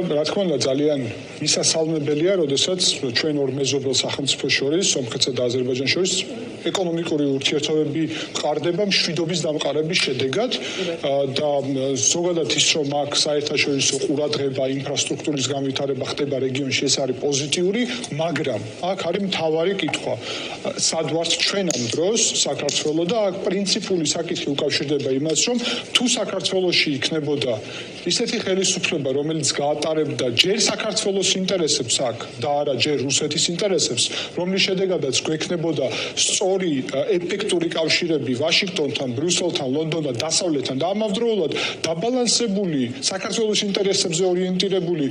რა თქმა უნდა ძალიან მისასალმებელია, როდესაც ჩვენ ორ მეზობელ სახელმწიფოს შორის, სომხეთსა და აზერბაიჯანს შორის ეკონომიკური ურთიერთობები მყარდება მშვიდობის დამყარების შედეგად და ზოგადად ის რომ აქ საერთაშორისო ყურადღება ინფრასტრუქტურის განვითარება ხდება რეგიონში ეს არის პოზიტიური, მაგრამ აქ არის მთავარი კითხვა. სად ვართ ჩვენ ამ დროს საქართველო და აქ პრინციპული საკითხი უკავშირდება იმას, რომ თუ საქართველოში იქნებოდა ისეთი ხელისუფლება, რომელიც გაატარებდა ჯერ საქართველოს ინტერესებს აქ და არა ჯერ რუსეთის ინტერესებს, რომლის შედეგადაც გვექნებოდა სწორი ეფექტური კავშირები ვაშინგტონთან, ბრიუსელთან, ლონდონთან, დასავლეთთან და ამავდროულად დაბალანსებული საქართველოს ინტერესებზე ორიენტირებული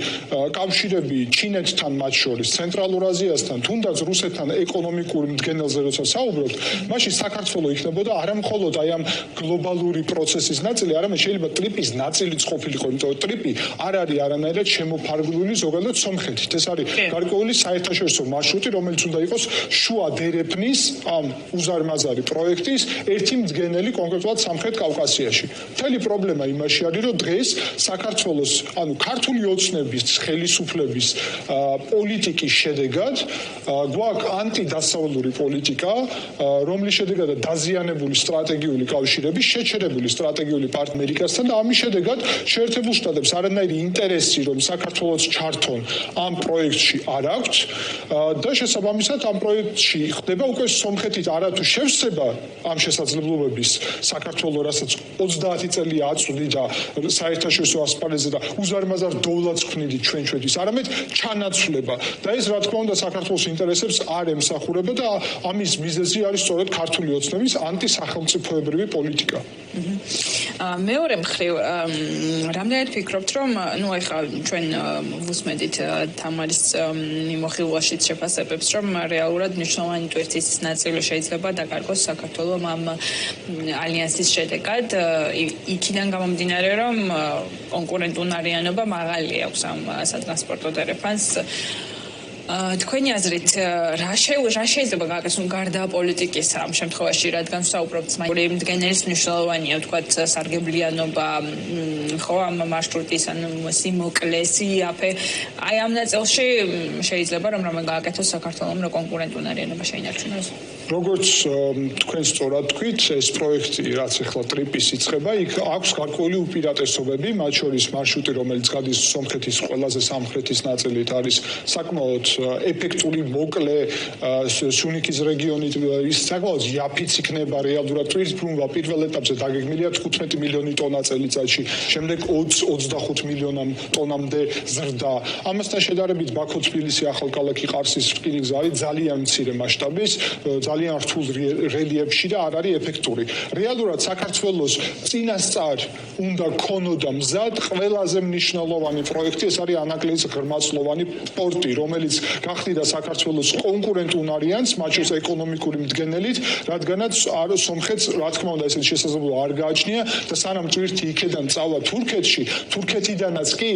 კავშირები ჩინეთთან მათ შორის, ცენტრალურ აზიასთან, თუნდაც რუსეთთან ეკონომიკურ მდგენელზე როცა საუბრობთ, მაშინ საქართველო იქნებოდა არა მხოლოდ აი ამ გლობალური პროცესის ნაწილი, არამედ შეიძლება ტრიპის ნაწილიც ყოფილიყო, იმიტომ რომ ტრიპი არ არის არანაირად შემოფარგლული ზოგადად სომხეთით. ეს არის გარკვეული საერთაშორისო მარშრუტი, რომელიც უნდა იყოს შუა დერეფნის ამ უზარმაზარი პროექტის ერთი მდგენელი კონკრეტულად სამხრეთ კავკასიაში. მთელი პრობლემა იმაში არის, რომ დღეს საქართველოს, ანუ ქართული ოცნების ხელისუფლების პოლიტიკის შედეგად გვაქვს ანტიდასავლური პოლიტიკა, რომლის შედეგადაც დაზიანებული სტრატეგიული კავშირები, შეჩერებული სტრატეგიული პარტნიორობა ამერიკასთან და ამის შედეგად შეერთებულ შტატებს არანაირი ინტერესი რომ საქართველოს ჩართონ ამ პროექტში არ აქვს და შესაბამისად ამ პროექტში ხდება უკვე სომხეთით არათუ შევსება ამ შესაძლებლობების საქართველოს რასაც 30 წელი აწვდი და საერთაშორისო ასპარეზზე და უზარმაზარ დოვლადს ქმნიდი ჩვენთვის არამედ ჩანაცვლება და ეს რა თქმა უნდა საქართველოს ინტერესებს არ ემსახურება და ამის მიზეზი არის სწორედ ქართული ოცნების ანტისახელმწიფოებრივი პოლიტიკა. მეორე მხრივ რამდენად ფიქრობთ რომ ნუ ახლა ჩვენ ვუსმენთ თამარის მიმოხილვაშიც შეფასებებს რომ რეალურად მნიშვნელოვანი ტვირთის ნაწილი შეიძლება დაკარგოს საქართველოს ამ ალიანსის შედეგად იქიდან გამომდინარე რომ კონკურენტუნარიანობა მაღალი აქვს ამ სატრანსპორტო დერეფანს თქვენი აზრით რა შეიძლება გააკეთოს გარდა პოლიტიკის ამ შემთხვევაში რადგან ვსაუბრობთ მდგენელის მნიშვნელოვანია ვთქვათ სარგებლიანობა ხო ამ მარშრუტის ანუ სიმოკლე სიაფე აი ამ ნაწილში შეიძლება რომ გააკეთოს საქართველოს რომ კონკურენტუნარიანობა შეინარჩუნოს როგორც თქვენ სწორად თქვით ეს პროექტი რაც ახლა ტრიპის იწყება იქ აქვს გარკვეული უპირატესობები მათ შორის მარშრუტი რომელიც გადის სომხეთის ყველაზე სამხრეთის ნაწილით არის საკმაოდ ეფექტური მოკლე სუნიკის რეგიონით ის საკმაოდ იაფიც იქნება რეალურად ტვირთბრუნვა პირველ ეტაპზე დაგეგმილია 15 მილიონი ტონა წელიწადში შემდეგ 20-25 მილიონამ ტონამდე ზრდა ამასთან შედარებით ბაქო-თბილისი ახალქალაქი ყარსის რკინიგზა არის ძალიან მცირე მასშტაბის ძალიან რთულ რელიეფში და არ არის ეფექტური რეალურად საქართველოს წინასწარ უნდა ქონოდა მზად ყველაზე მნიშვნელოვანი პროექტი ეს არის ანაკლიის ღრმაწლოვანი პორტი რომელიც გახდიდა საქართველოს კონკურენტუნარიანს მათ შორის ეკონომიკური მდგენელით რადგანაც სომხეთს რა თქმა უნდა ესეთი შესაძლებლობა არ გააჩნია და სანამ ტვირთი იქედან წავა თურქეთში თურქეთიდანაც კი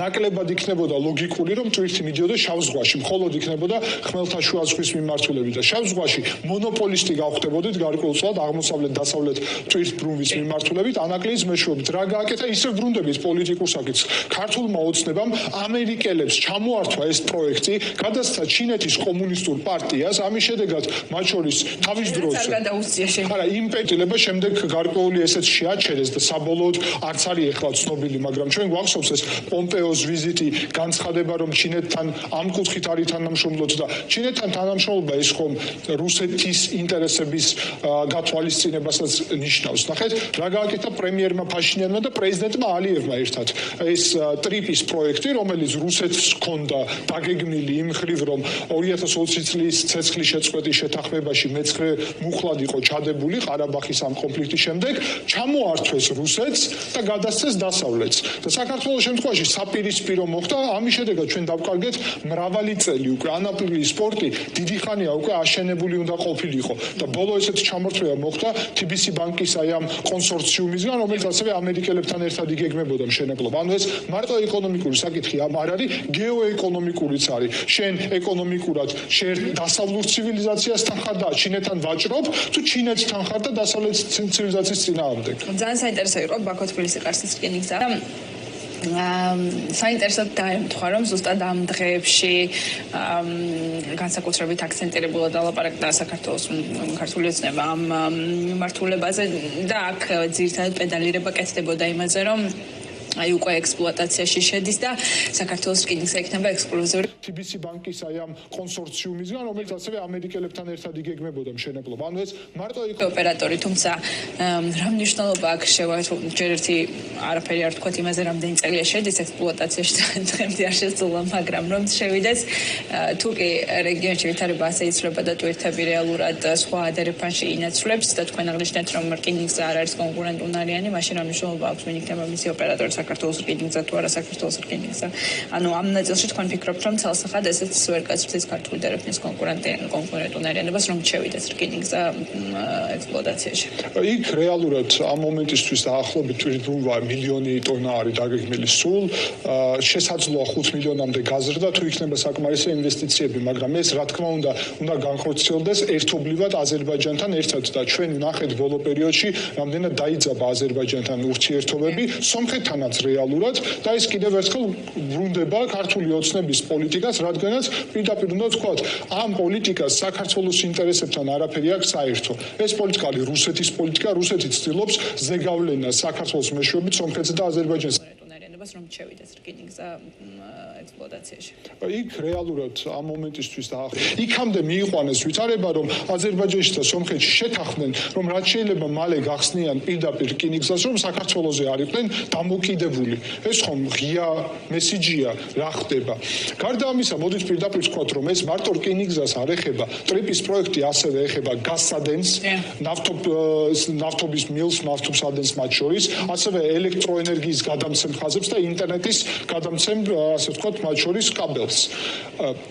ნაკლებად იქნებოდა ლოგიკური რომ ტვირთი მიდიოდა შავ ზღვაში მხოლოდ იქნებოდა ხმელთაშუა ზღვის მიმართულებით და შავ ზღვაში მონოპოლისტი გავხდებოდით გარკვეულწილად აღმოსავლეთ-დასავლეთ ტვირთბრუნვის მიმართულებით ანაკლიის მეშვეობით რა გააკეთა ისევ ბრუნდებით პოლიტიკურ საკითხს ქართულმა ოცნებამ ამერიკელებს ჩამოართვა ეს პროექტი გადასცა ჩინეთის კომუნისტურ პარტიას ამის შედეგად მათ შორის თავის დროზე არა იმპერატორობა შემდეგ გარკვეული ესეც შეაჩერეს და საბოლოოდ არც არის ახლა ცნობილი მაგრამ ჩვენ გვახსოვს ეს პომპეოს ვიზიტი განცხადება რომ ჩინეთთან ამ კუთხით არის თანამშრომლობთ და ჩინეთთან თანამშრომლობა ეს ხომ რუსეთის ინტერესების გათვალისწინებასაც ნიშნავს. ნახეთ, რა გააკეთა პრემიერმა ფაშინიანმა და პრეზიდენტმა ალიევმა ერთად. ეს ტრიპის პროექტი, რომელიც რუსეთს ჰქონდა დაგეგმილი იმ ხრივ, რომ 2020 წლის ცეცხლის შეწყვეტის შეთანხმებაში მეცხრე მუხლად იყო ჩადებული ყარაბაღის ამ კონფლიქტის შემდეგ, ჩამოართვეს რუსეთს და გადასცეს დასავლეთს. და საქართველოს შემთხვევაში საპირისპირო მოხდა, ამის შედეგად ჩვენ დავკარგეთ მრავალი წელი უკვე ანაპილის სპორტი დიდი ხანია უკვე აშენებული უნდა ყოფილიყო და ბოლო ესეთი ჩამორთმევა მოხდა TBC ბანკის აი ამ კონსორციუმისგან, რომელიც ასევე ამერიკელებთან ერთად იგეგმებოდა მშენებლობა. ანუ ეს მარტო ეკონომიკური საკითხი არ არის, გეოეკონომიკურიც არის. შენ ეკონომიკურად შენ დასავლურ ცივილიზაციასთან ხარ და ჩინეთთან ვაჭრობ, თუ ჩინეთთან ხარ და დასავლეთ ცივილიზაციის წინააღმდეგ. ძალიან საინტერესო იყო ბაქო-თბილისი-ყარსის რკინიგზა. საინტერესოდ დაემთხვა, რომ ზუსტად ამ დღეებში განსაკუთრებით აქცენტირებულად ალაპარაკდა საქართველოს ქართული ოცნება ამ მიმართულებაზე და აქ ძირითადად პედალირება კეთდებოდა იმაზე, რომ აი უკვე ექსპლუატაციაში შედის და საქართველოს რკინიგზა იქნება ექსკლუზიური TBC ბანკის აი ამ კონსორციუმისგან, რომელიც ასევე ამერიკელებთან ერთად იგეგმებოდა მშენებლობა. ანუ ეს მარტო იქ ოპერატორი, თუმცა რა მნიშვნელობა აქვს ჯერ ერთი არაფერი არ თქვათ იმაზე, რამდენი წელია შედის ექსპლუატაციაში დღემდე არ შესულა, მაგრამ რომ შევიდეს თუ კი რეგიონში ვითარება ასე იცვლება და ტვირთები რეალურად სხვა ადერეფანში ინაცვლებს და თქვენ აღნიშნეთ, რომ რკინიგზა არ არის კონკურენტუნარიანი, მაშინ რა მნიშვნელობა აქვს ვინ იქნება მისი ოპერატორი საქართველოს რკინიგზა თუ არა საქართველოს რკინიგზა. ანუ ამ ნაწილში თქვენ ფიქრობთ, რომ ცალსახად ესეც ვერ გაწევს ქართული დერეფნის კონკურენტუნარიანობას, რომ შევიდეს რკინიგზა ექსპლუატაციაში. იქ რეალურად ამ მომენტისთვის დაახლოებით თვითმფრინავა მილიონი ტონა არის დაგეგმილი სულ, შესაძლოა 5 მილიონამდე გაზრდა თუ იქნება საკმარისი ინვესტიციები, მაგრამ ეს რა თქმა უნდა განხორციელდეს ერთობლივად აზერბაიჯანთან ერთად და ჩვენ ვნახეთ ბოლო პერიოდში რამდენად დაიძაბა აზერბაიჯანთან ურთიერთობები სომხეთთანაც რეალურად და ეს კიდევ ერთხელ ბრუნდება ქართული ოცნების პოლიტიკას, რადგანაც პირდაპირ უნდა ვთქვათ, ამ პოლიტიკას საქართველოს ინტერესებთან არაფერი აქვს საერთო. ეს პოლიტიკა არის რუსეთის პოლიტიკა, რუსეთი ცდილობს ზეგავლენას საქართველოს მეშვეობით სომხეთსა და აზერბაიჯანს. რომ შევიდეს რკინიგზა ექსპლუატაციაში. იქ რეალურად ამ მომენტისთვის იქამდე მიიყვანეს ვითარება, რომ აზერბაიჯანში და სომხეთში შეთანხმდნენ, რომ რაც შეიძლება მალე გახსნიან პირდაპირ რკინიგზას, რომ საქართველოზე არ იყვნენ დამოკიდებული. ეს ხომ ღია მესიჯია, რა ხდება. გარდა ამისა, მოდით პირდაპირ ვთქვათ, რომ ეს მარტო რკინიგზას არ ეხება, ტრიპის პროექტი ასევე ეხება გაზსადენს, ნავთობის მილს, ნავთობსადენს მათ შორის, ასევე ელექტროენერგიის გადამცემ ხაზებს და ინტერნეტის გადამცემ, ასე ვთქვათ, მათ შორის კაბელს.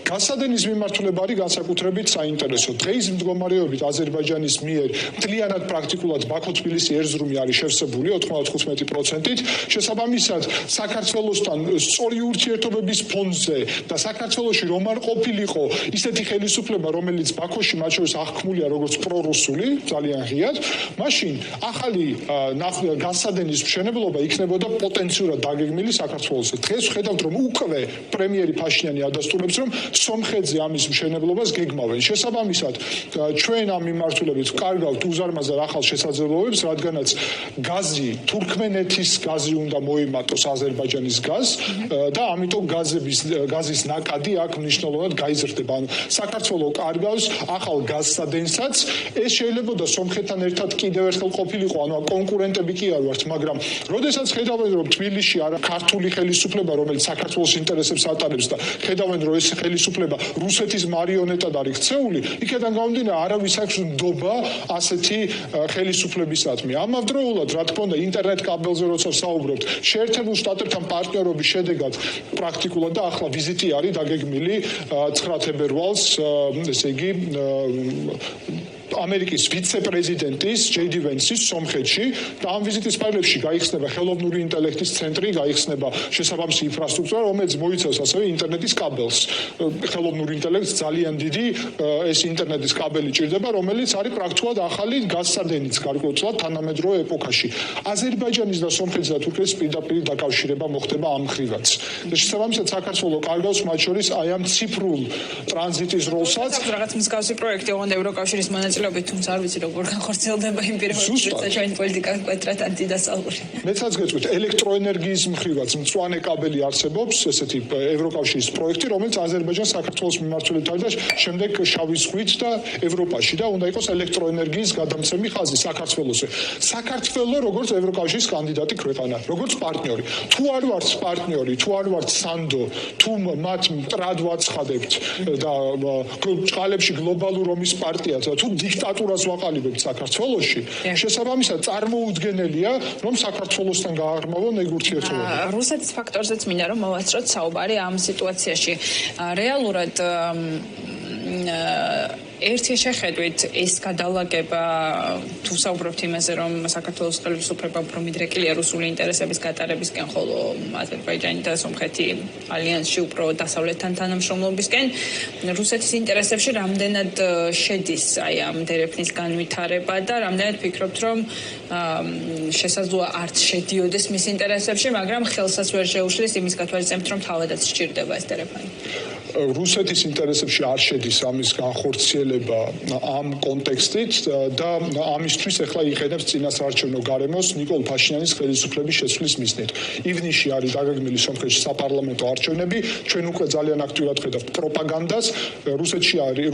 გაზსადენის მიმართულება არის განსაკუთრებით საინტერესო. დღეის მდგომარეობით აზერბაიჯანის მიერ მთლიანად პრაქტიკულად ბაქო-თბილისი ერზრუმი არის შევსებული 95%-ით. შესაბამისად, საქართველოსთან სწორი ურთიერთობების ფონზე და საქართველოში რომ არ ყოფილიყო ისეთი ხელისუფლება, რომელიც ბაქოში მათ შორის აღქმულია როგორც პრორუსული, ძალიან ღიად, მაშინ ახალი გაზსადენის მშენებლობა იქნებოდა პოტენციურად დაგეგმილი საქართველოს. დღეს ხედავთ, რომ უკვე პრემიერი ფაშინიანი ადასტურებს, რომ სომხეთზე ამის მშენებლობას გეგმავენ. შესაბამისად, ჩვენ ამ მიმართულებით ვკარგავთ უზარმაზარ ახალ შესაძლებლობებს, რადგანაც გაზი, თურქმენეთის გაზი უნდა მოიმატოს აზერბაიჯანის გაზს და ამიტომ გაზის ნაკადი აქ მნიშვნელოვნად გაიზრდება. ანუ საქართველო კარგავს ახალ გაზსადენსაც, ეს შეიძლებოდა სომხეთთან ერთად კიდევ ერთხელ ყოფილიყო, ანუ კონკურენტები კი არ ვართ, მაგრამ როდესაც ხედავენ, რომ თბილისში არა ქართული ხელისუფლება, რომელიც საქართველოს ინტერესებს ატარებს და ხედავენ, რომ ეს ხელისუფლება რუსეთის მარიონეტად არის ქცეული, იქიდან გამომდინარე არავის აქვს ნდობა ასეთი ხელისუფლებისადმი. ამავდროულად, რა თქმა უნდა, ინტერნეტ კაბელზე როცა საუბრობთ, შეერთებულ შტატებთან პარტნიორობის შედეგად პრაქტიკულად და ახლა ვიზიტი არის დაგეგმილი 9 თებერვალს, ესე იგი ამერიკის ვიცე-პრეზიდენტის ჯეი-დი ვენსის სომხეთში და ამ ვიზიტის ფარგლებში გაიხსნება ხელოვნური ინტელექტის ცენტრი, გაიხსნება შესაბამისი ინფრასტრუქტურა, რომელიც მოიცავს ასევე ინტერნეტის კაბელს. ხელოვნური ინტელექტს ძალიან დიდი ეს ინტერნეტის კაბელი ჭირდება, რომელიც არის პრაქტიკულად ახალი გაზსადენიც გარკვეულწილად თანამედროვე ეპოქაში. აზერბაიჯანის და სომხეთის და თურქეთის პირდაპირ დაკავშირება მოხდება ამ მხრივაც. შესაბამისად, საქართველო კარგავს მათ შორის აი ამ ციფრულ ტრანზიტის როლსაც. რაღაც მსგავსი პროექტი ოღონდ ევროკავშირის მონაწილეობით, თუმცა არ ვიცი როგორ განხორციელდება იმ პირობებში, როცა ჩვენ პოლიტიკა კვეტრად ანტიდასავლური. მეცაც გეტყვით, ელექტროენერგიის მხრივაც მწვანე კაბელი არსებობს, ესეთი ევროკავშირის პროექტი, რომელიც აზერბაიჯანს საქართველოს მიმართულებით არის და შემდეგ შავი ზღვით და ევროპაში და უნდა იყოს ელექტროენერგიის გადამცემი ხაზი საქართველოსზე. საქართველო როგორც ევროკავშირის კანდიდატი ქვეყანა, როგორც პარტნიორი. თუ არ ვართ პარტნიორი, თუ არ ვართ სანდო, თუ მათ მტრად ვაცხადებთ და ჭყალებში გლობალურ ომის პარტიას და თუ დიქტატურას ვაყალიბებთ საქართველოში, შესაბამისად წარმოუდგენელია, რომ საქართველოსთან გააღრმავონ ეგ ურთიერთობები. რუსეთის ფაქტორზეც მინდა რომ მოვასწროთ საუბარი ამ სიტუაციაში. რეალურად ერთი შეხედვით ეს გადალაგება თუ საუბრობთ იმაზე, რომ საქართველოს ხელისუფლება უფრო მიდრეკილია რუსული ინტერესების გატარებისკენ, ხოლო აზერბაიჯანი და სომხეთი ალიანსში უფრო დასავლეთთან თანამშრომლობისკენ, რუსეთის ინტერესებში რამდენად შედის აი ამ დერეფნის განვითარება და რამდენად ფიქრობთ, რომ შესაძლოა არც შედიოდეს მის ინტერესებში, მაგრამ ხელსაც ვერ შეუშლის იმის გათვალისწინებით, რომ თავადაც სჭირდება ეს დერეფანი. რუსეთის ინტერესებში არ შედის ამის განხორციელება ამ კონტექსტით და ამისთვის ახლა იყენებს წინასაარჩევნო გარემოს ნიკოლ ფაშინიანის ხელისუფლების შეცვლის მიზნით. ივნისში არის დაგეგმილი სომხეთში საპარლამენტო არჩევნები, ჩვენ უკვე ძალიან აქტიურად ხედავთ პროპაგანდას.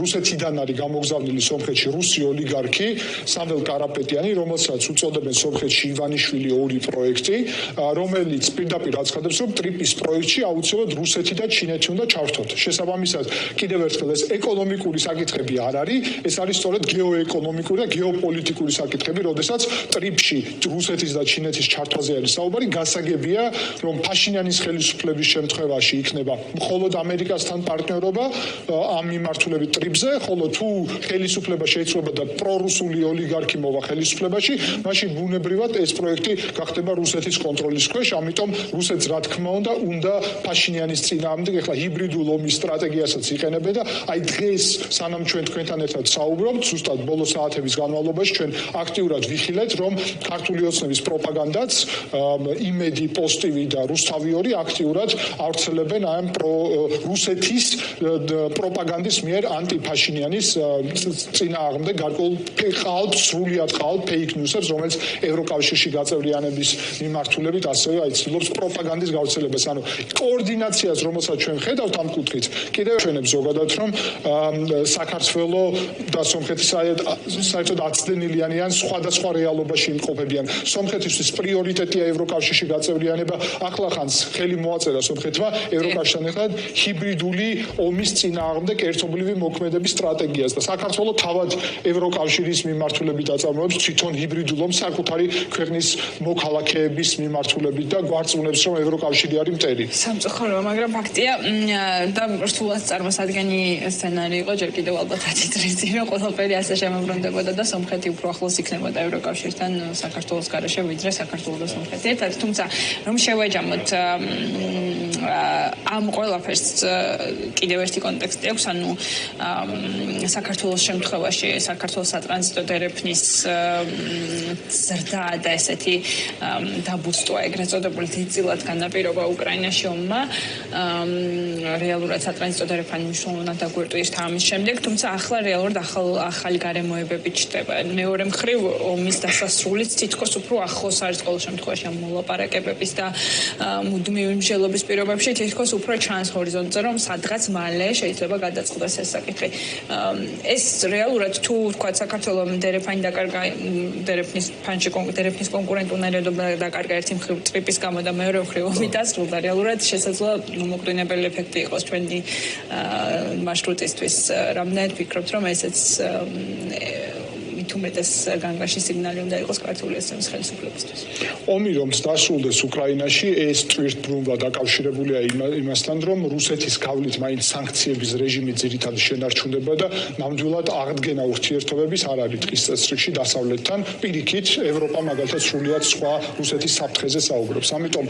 რუსეთიდან არის გამოგზავნილი სომხეთში რუსი ოლიგარქი სამվել კარაპეტიანი, რომელსაც უწოდებენ სომხეთში ივანიშვილი 2 პროექტი, რომელიც პირდაპირ აცხადებს, რომ ტრიპის პროექტში აუცილებლად რუსეთი და ჩინეთი უნდა ჩართოთ. შესაბამისად, კიდევ ერთხელ ეს ეკონომიკური საკითხები არ არის, ეს არის სწორედ გეოეკონომიკური და გეოპოლიტიკური საკითხები, როდესაც ტრიპში რუსეთის და ჩინეთის ჩართვაზე არის საუბარი, გასაგებია, რომ ფაშინიანის ხელისუფლების შემთხვევაში იქნება მხოლოდ ამერიკასთან პარტნიორობა ამ მიმართულებით ტრიპზე, ხოლო თუ ხელისუფლება შეიცვალა და პრორუსული ოლიგარქი მოვა ხელისუფლებაში, მაშინ ბუნებრივად ეს პროექტი გახდება რუსეთის კონტროლის ქვეშ, ამიტომ რუსეთს რა თქმა უნდა ფაშინიანის წინააღმდეგ ახლა ჰიბრიდულ ომის სტრატეგიასაც იყენებენ და აი დღეს სანამ ჩვენ თქვენთან ერთად საუბრობთ, ზუსტად ბოლო საათების განმავლობაში ჩვენ აქტიურად ვიხილეთ, რომ ქართული ოცნების პროპაგანდაც იმედი, პოსტივი და რუსთავი 2 აქტიურად ავრცელებენ ამ რუსეთის პროპაგანდის მიერ ანტიფაშინიანის წინააღმდეგ გარკვეულ სრულიად ყალბ ფეიქ ნიუსებს, რომელიც ევროკავშირში გაწევრიანების მიმართულებით ასევე აიცილებს პროპაგანდის გავრცელებას. ანუ კოორდინაციას, რომელსაც ჩვენ ხედავთ ამ კუთხით, კიდევ ჩვენებს ზოგადად, რომ საქართველო და სომხეთი საერთოდ აცდენილიანი ან სხვადასხვა რეალობაში იმყოფებიან. სომხეთისთვის პრიორიტეტია ევროკავშირში გაწევრიანება, ახლა ხანს ხელი მოაწერა სომხეთმა ევროკავშირთან ერთად ჰიბრიდული ომის წინააღმდეგ ერთობლივი მოქმედების სტრატეგიას და საქართველო თავად ევროკავშირის მიმართულებით აწარმოებს თვითონ ჰიბრიდულ ომს საკუთარი ქვეყნის მოქალაქეების მიმართულებით და გვარწმუნებს, რომ ევროკავშირი არის მტერი. სამწუხაროა, მაგრამ ფაქტია და რთულად წარმოსადგენი სცენარი იყო ჯერ კიდევ ალბათ 10 წლის წინ, რომ ყველაფერი ასე შემოbrunდებოდა და სომხეთი უფრო ახლოს იქნებოდა ევროკავშირთან საქართველოს გარეშე, ვიდრე საქართველო და სომხეთი ერთად. თუმცა რომ შევაჯამოთ ამ ყველაფერს კიდევ ერთი კონტექსტი აქვს, ანუ საქართველოს შემთხვევაში საქართველოს სატრანზიტო დერეფნის ზრდა და ესეთი დაბუსტვა ეგრეთ წოდებული დიდწილად განაპირობა უკრაინაში ომმა. რეალურად სატრანზიტო დერეფანი მნიშვნელოვნად დაგვერტვირთა ამის შემდეგ, თუმცა ახლა რეალურად ახალი გარემოებები ჩნდება. მეორე მხრივ ომის დასასრულიც თითქოს უფრო ახლოს არის ყოველ შემთხვევაში ამ მოლაპარაკებების და მუდმივი მსჯელობის პირობებში თითქოს უფრო ჩანს ჰორიზონტზე, რომ სადღაც მალე შეიძლება გადაწყდეს ეს საკითხი. ეს რეალურად თუ თქვა საქართველოს დერეფანი დაკარგა დერეფნის ფანჩი დერეფნის კონკურენტუნარიადობა დაკარგა ერთი მხრივ ტრიპის გამო და მეორე მხრივ ომი დასრულდა, რეალურად შესაძლოა მომყრინებელი ეფექტი იყოს ჩვენი მარშრუტისთვის. რამდენად ფიქრობთ, რომ ესეც თუმეტეს განგაში სიგნალი უნდა იყოს ქართული ოცნების ხელისუფლებისთვის. ომი რომ დასრულდეს უკრაინაში, ეს ტვირთბრუნვა დაკავშირებულია იმასთან, რომ რუსეთის გავლით მაინც სანქციების რეჟიმი ძირითადად შენარჩუნდება და ნამდვილად აღდგენა ურთიერთობების არ არის დღის წესრიგში დასავლეთთან. პირიქით, ევროპა მაგალითად სრულიად სხვა რუსეთის საფრთხეზე საუბრობს. ამიტომ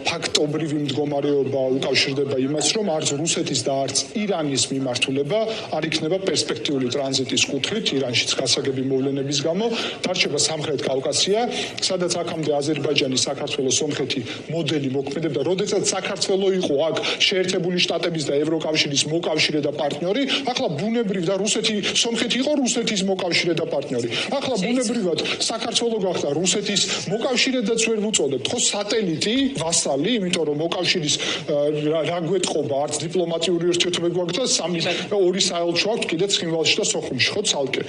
ფაქტობრივი მდგომარეობა უკავშირდება იმას, რომ არც რუსეთის და არც ირანის მიმართულება არ იქნება პერსპექტიული ტრანზიტის კუთხით, ირანშიც გასაგები მოვლენების გამო, დარჩება სამხრეთ კავკასია, სადაც აქამდე აზერბაიჯანი, საქართველო, სომხეთი მოდელი მოქმედებდა, როდესაც საქართველო იყო აქ შეერთებული შტატების და ევროკავშირის მოკავშირე და პარტნიორი, ახლა ბუნებრივ და სომხეთი იყო რუსეთის მოკავშირე და პარტნიორი. ახლა ბუნებრივად საქართველო გახდა რუსეთის მოკავშირედაც ვერ ვუწოდებთ, ხო სატელიტი, ვასალი, იმიტომ რომ მოკავშირის რა გვეთყობა, არც დიპლომატიური ურთიერთობები გვაქვს და 2 საელჩო აქვს კიდე ცხინვალში და სოხუმში, ხო ცალკე.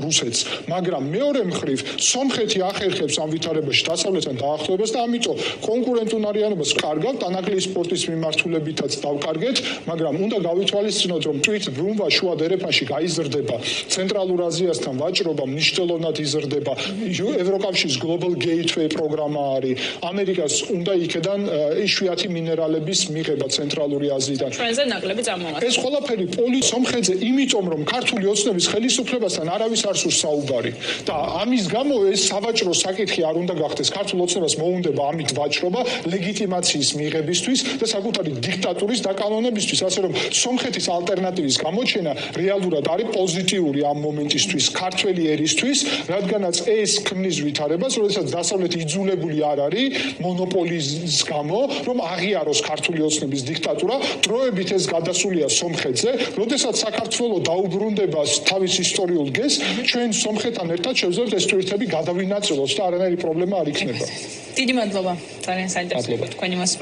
რუსეთს, მაგრამ მეორე მხრივ სომხეთი ახერხებს ამ ვითარებაში დასავლეთთან დაახლოებას და ამიტომ კონკურენტუნარიანობას კარგავთ, ანაკლიის სპორტის მიმართულებითაც დავკარგეთ, მაგრამ უნდა გავითვალისწინოთ, რომ თვით ბრუნვა შუა დერეფანში გაიზრდება, ცენტრალურ აზიასთან ვაჭრობა მნიშვნელოვნად იზრდება, ევროკავშირის Global Gateway პროგრამა არის, ამერიკას უნდა იქედან იშვიათი მინერალების მიღება ცენტრალური აზიიდან. ჩვენზე ნაკლები წამოვარდა. ეს ყველაფერი სომხეთზე, იმიტომ რომ ქართული ოცნების ხელისუფლებასთან არავის არ სურს საუბარი და ამის გამო ეს სავაჭრო საკითხი არ უნდა გახდეს. ქართულ ოცნებას მოუნდება ამით ვაჭრობა ლეგიტიმაციის მიღებისთვის და საკუთარი დიქტატურის დაკანონებისთვის, ასე რომ სომხეთის ალტერნატივის გამოჩენა რეალურად არის პოზიტიური ამ მომენტისთვის ქართველი ერისთვის, რადგანაც ეს ქმნის ვითარებას, როდესაც დასავლეთი იძულებული არ არის მონოპოლის გამო, რომ აღიაროს ქართული ოცნების დიქტატურა, დროებით ეს გადასულია სომხეთზე, როდესაც საქართველოს დაუბრუნდება თავის ისტორიულ გეზს, ჩვენ სომხეთთან ერთად შევძლებთ ეს ტვირთები გადავინაწილოთ და არანაირი პრობლემა არ იქნება. დიდი მადლობა, ძალიან საინტერესო იყო თქვენი მოსმენა.